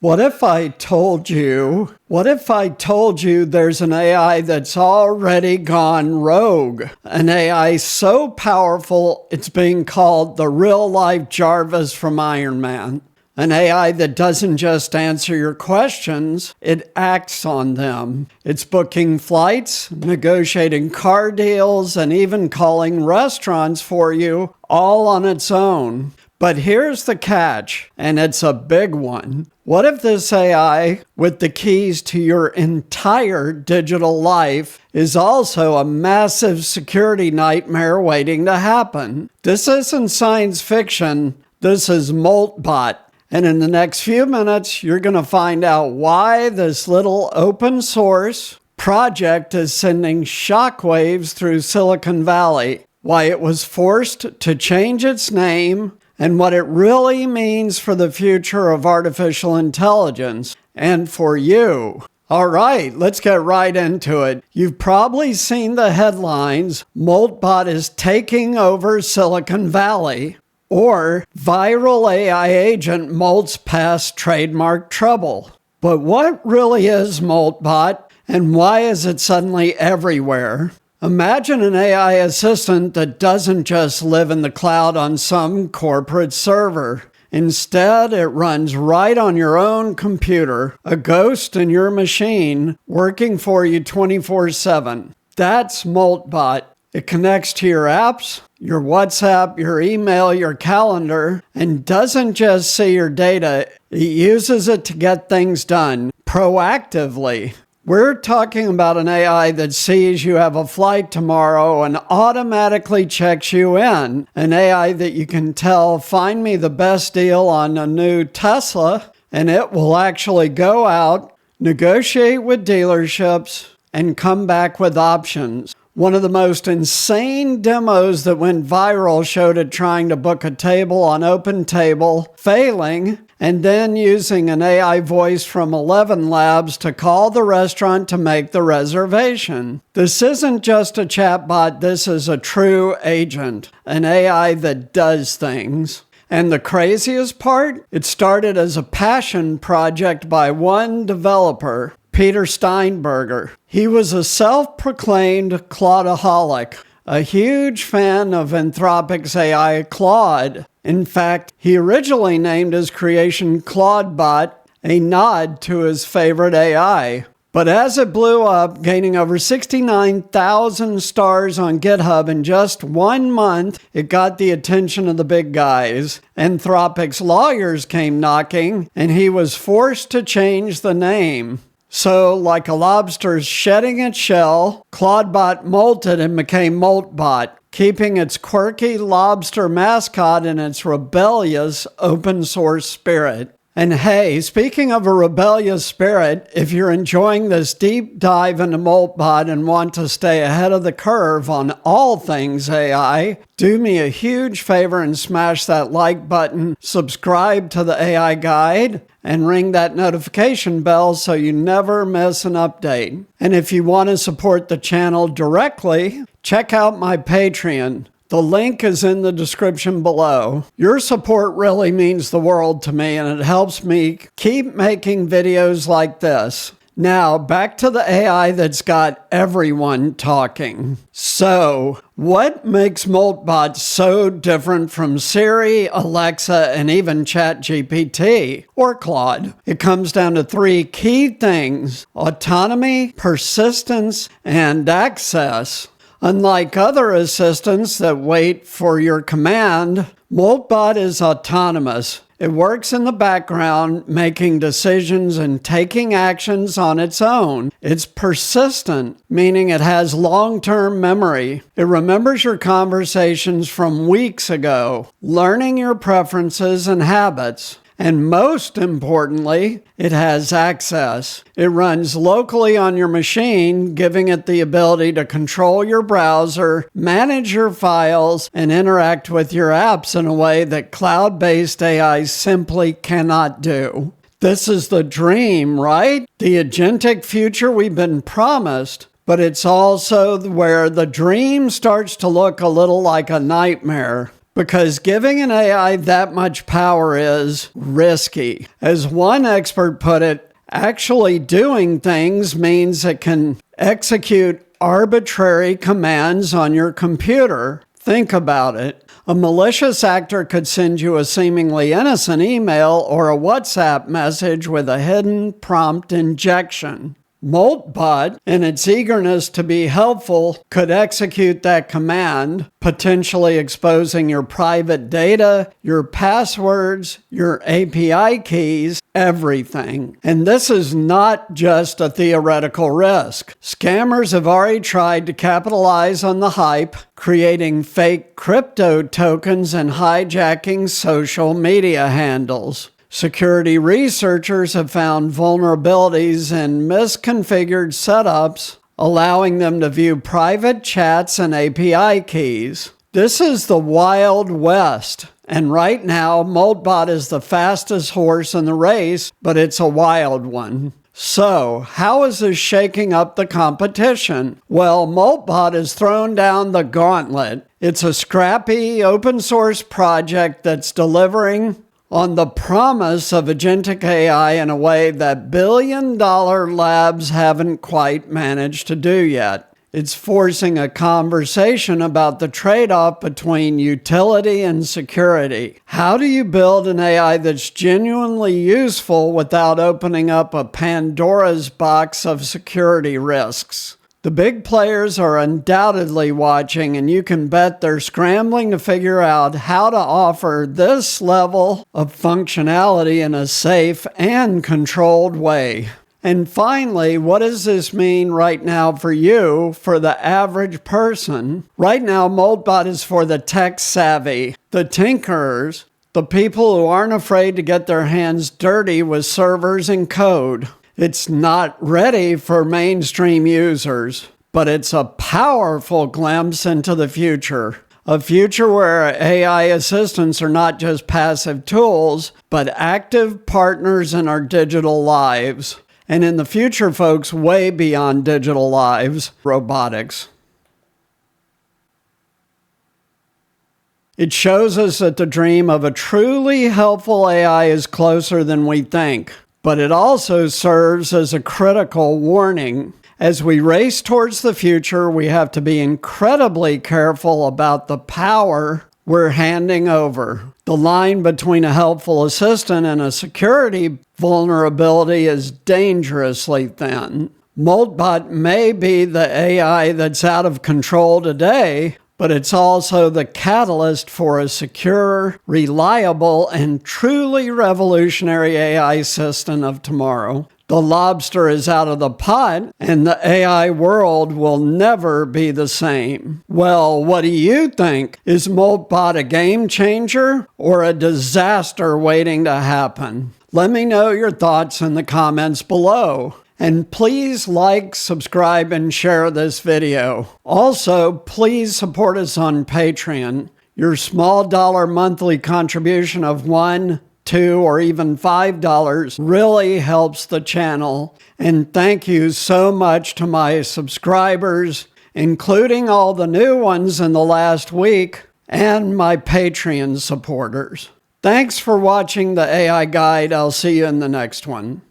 What if I told you there's an AI that's already gone rogue? An AI so powerful, it's being called the real-life Jarvis from Iron Man. An AI that doesn't just answer your questions, it acts on them. It's booking flights, negotiating car deals, and even calling restaurants for you, all on its own. But here's the catch, and it's a big one. What if this AI, with the keys to your entire digital life, is also a massive security nightmare waiting to happen? This isn't science fiction, this is Moltbot. And in the next few minutes, you're going to find out why this little open source project is sending shockwaves through Silicon Valley, why it was forced to change its name, and what it really means for the future of artificial intelligence and for you. All right, let's get right into it. You've probably seen the headlines, Moltbot is taking over Silicon Valley, or viral AI agent molts past trademark trouble. But what really is Moltbot, and why is it suddenly everywhere? Imagine an AI assistant that doesn't just live in the cloud on some corporate server. Instead, it runs right on your own computer, a ghost in your machine, working for you 24/7. That's Moltbot. It connects to your apps, your WhatsApp, your email, your calendar, and doesn't just see your data. It uses it to get things done proactively. We're talking about an AI that sees you have a flight tomorrow and automatically checks you in. An AI that you can tell, find me the best deal on a new Tesla, and it will actually go out, negotiate with dealerships, and come back with options. One of the most insane demos that went viral showed it trying to book a table on OpenTable, failing, and then using an AI voice from 11 Labs to call the restaurant to make the reservation. This isn't just a chatbot, this is a true agent, an AI that does things. And the craziest part? It started as a passion project by one developer, Peter Steinberger. He was a self-proclaimed Clawdaholic, a huge fan of Anthropic's AI Claude. In fact, he originally named his creation Clawdbot, a nod to his favorite AI. But as it blew up, gaining over 69,000 stars on GitHub in just 1 month, it got the attention of the big guys. Anthropic's lawyers came knocking, and he was forced to change the name. So, like a lobster shedding its shell, Clawdbot molted and became Moltbot, keeping its quirky lobster mascot in its rebellious open source spirit. And hey, speaking of a rebellious spirit, if you're enjoying this deep dive into Moltbot and want to stay ahead of the curve on all things AI, do me a huge favor and smash that like button, subscribe to the AI Guide, and ring that notification bell so you never miss an update. And if you want to support the channel directly, check out my Patreon. The link is in the description below. Your support really means the world to me, and it helps me keep making videos like this. Now, back to the AI that's got everyone talking. So, what makes Moltbot so different from Siri, Alexa, and even ChatGPT or Claude? It comes down to 3 key things: autonomy, persistence, and access. Unlike other assistants that wait for your command, Moltbot is autonomous. It works in the background, making decisions and taking actions on its own. It's persistent, meaning it has long-term memory. It remembers your conversations from weeks ago, learning your preferences and habits. And most importantly, it has access. It runs locally on your machine, giving it the ability to control your browser, manage your files, and interact with your apps in a way that cloud-based AI simply cannot do. This is the dream, right? The agentic future we've been promised. But it's also where the dream starts to look a little like a nightmare. because giving an AI that much power is risky. As one expert put it, actually doing things means it can execute arbitrary commands on your computer. Think about it. A malicious actor could send you a seemingly innocent email or a WhatsApp message with a hidden prompt injection. Moltbot, in its eagerness to be helpful, could execute that command, potentially exposing your private data, your passwords, your API keys, everything. And this is not just a theoretical risk. Scammers have already tried to capitalize on the hype, creating fake crypto tokens and hijacking social media handles. Security researchers have found vulnerabilities in misconfigured setups, allowing them to view private chats and API keys. This is the Wild West, and right now, Moltbot is the fastest horse in the race, but it's a wild one. So, how is this shaking up the competition? Well, Moltbot has thrown down the gauntlet. It's a scrappy, open-source project that's delivering on the promise of agentic AI in a way that billion-dollar labs haven't quite managed to do yet. It's forcing a conversation about the trade-off between utility and security. How do you build an AI that's genuinely useful without opening up a Pandora's box of security risks? The big players are undoubtedly watching, and you can bet they're scrambling to figure out how to offer this level of functionality in a safe and controlled way. And finally, what does this mean right now for you, for the average person? Right now, Moltbot is for the tech savvy, the tinkerers, the people who aren't afraid to get their hands dirty with servers and code. It's not ready for mainstream users, but it's a powerful glimpse into the future. A future where AI assistants are not just passive tools, but active partners in our digital lives. And in the future, folks, way beyond digital lives, robotics. It shows us that the dream of a truly helpful AI is closer than we think. But it also serves as a critical warning. As we race towards the future, we have to be incredibly careful about the power we're handing over. The line between a helpful assistant and a security vulnerability is dangerously thin. Moltbot may be the AI that's out of control today, but it's also the catalyst for a secure, reliable, and truly revolutionary AI system of tomorrow. The lobster is out of the pot, and the AI world will never be the same. Well, what do you think? Is Moltbot a game changer or a disaster waiting to happen? Let me know your thoughts in the comments below. And please like, subscribe, and share this video. Also, please support us on Patreon. Your small dollar monthly contribution of $1, $2, or even $5 really helps the channel. And thank you so much to my subscribers, including all the new ones in the last week, and my Patreon supporters. Thanks for watching the AI Guide. I'll see you in the next one.